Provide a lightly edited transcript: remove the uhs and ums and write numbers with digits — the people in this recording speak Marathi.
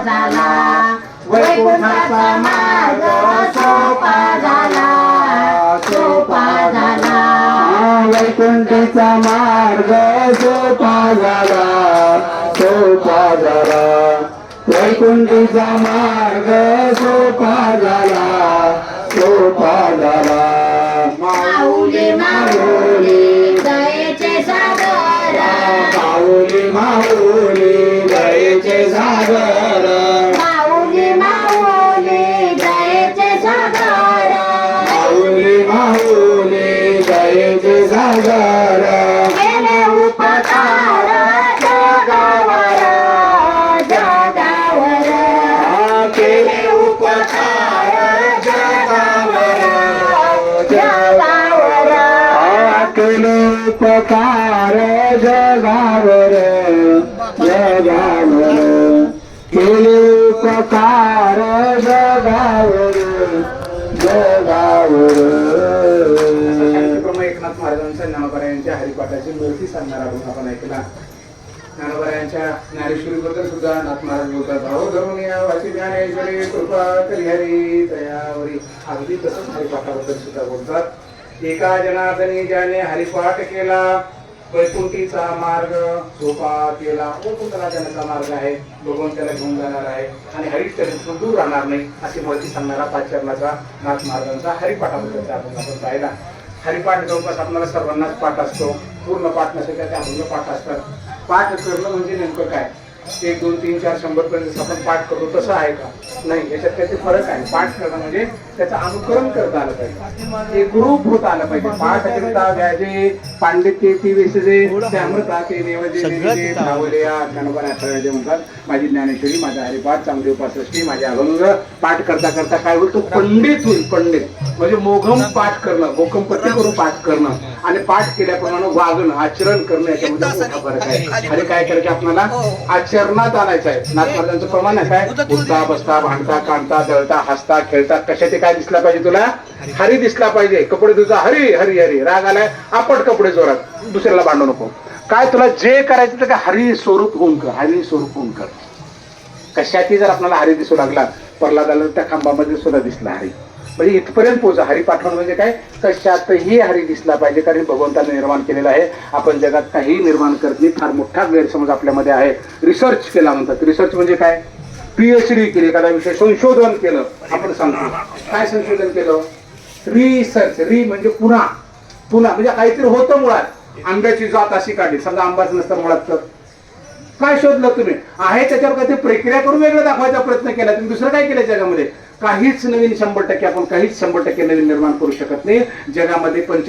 झाला, वैकुंठाचा मार्ग सोपा झाला, सोपा झाला, वैकुंठीचा मार्ग सोपा झाला, सोपा झाला, वैकुंठीचा मार्ग सोपा झाला, सोपा झाला. माऊली माऊली दयेचे सागर, माऊली माऊली दयेचे सागर, माऊली माऊली दयेचे सागर, माऊली माऊली दयेचे सागर, केले उपकार जगावर, जगावर, केले उपकार जगावर, जगावर, केले उपकार जगावर, जगावर, केले उपकार जगावर, जगावर. प्रमुख एकनाथ महाराजांच्या ज्ञानोबा हरिपाठाची मूर्ती सांगणार आहोत आपण ऐकला. ज्ञानोबा यांच्या ज्ञानेश्वरी बद्दल सुद्धा नाथ महाराज बोलतात, भाऊ धर्मनिया वाची ज्ञानेश्वरी कृपा करिहरी दयावरी. अगदी तसंच हरिपाठाबद्दल सुद्धा बोलतात. एका जनार्दनी ज्याने हरिपाठ केला, वैकुंठीचा मार्ग सोपा केला. वैकुंठाला जाण्याचा मार्ग आहे, भगवंताला घेऊन जाणार आहे आणि हरिचरित्र दूर राहणार नाही अशी मूर्ती सांगणारा पाचरणाचा नाथ महाराजांचा हरिपाठाबद्दलचा आपण पाहिला. हरिपाठ जवळपास आपल्याला सर्वांनाच पाठ असतो, पूर्ण पाठ नसेल तर अभंग पाठ असतात. पाठ करणं म्हणजे नेमकं काय? 1 2 3 4 100 पर्यंत आपण पाठ करतो तसं आहे का? नाही, याच्यात काहीतरी फरक आहे. पाठ करणं म्हणजे त्याचं अनुकरण करता आलं पाहिजे, एक रूप होत आलं पाहिजे. पाठ करता व्याजे पांडित्य ती विसजे ते अमृता ते देवजे धावल्या ज्ञानोबाने म्हणतात, माझी ज्ञानेश्वरी, माझा हरिपाठ, चांगली उपासष्टी, माझे अभंग पाठ करता करता काय होईल, तो पंडित होईल. पंडित म्हणजे मोघम पाठ करणं, गोकमपट्टी करून पाठ करणं आणि पाठ केल्याप्रमाणे वागणं, आचरण करणं, याच्यामध्ये मोठा फरक आहे. आणि काय करायचं आपल्याला आचरणात आणायचं आहे. नाथ महाराजांचं प्रमाण आहे काय? उठता बसता भांडता कांडता दळता हसता खेळता कशाचे काय दिसला पाहिजे तुला? हरी दिसला पाहिजे. कपडे तुझा हरी हरी हरी, राग आलाय आपट कपडे जोरात, दुसऱ्याला भांडू नको. काय तुला जे करायचं ते हरी स्वरूप होऊन कर, हरी स्वरूप होऊन कर. कशाची जर आपल्याला हरी दिसू लागला, प्रल्हादाला त्या खांबामध्ये सुद्धा दिसला हरी. म्हणजे इथपर्यंत पोहोचा. हरी पाठवण म्हणजे काय? कशातही हरी दिसला पाहिजे, कारण भगवंताने निर्माण केलेला आहे. आपण जगात काही निर्माण करत नाही. फार मोठा गैरसमज आपल्यामध्ये आहे. रिसर्च केला म्हणतात. रिसर्च म्हणजे काय? PhD केली, एखादा विषय संशोधन केलं. आपण सांगतो काय संशोधन केलं? रिसर्च. री म्हणजे पुन्हा, पुन्हा म्हणजे काहीतरी होतं मुळात. आंब्याची जात अशी काढली, समजा आंबाच नसतं मुळात, तर काय शोधलं तुम्ही? आहे त्याच्यावर काहीतरी प्रक्रिया करून वेगळं दाखवायचा प्रयत्न केला. तुम्ही दुसरं काय केलं जगामध्ये? काहीच नवीन 100% आपण काहीच 100% नवीन निर्माण करू शकत नाही. जगामध्ये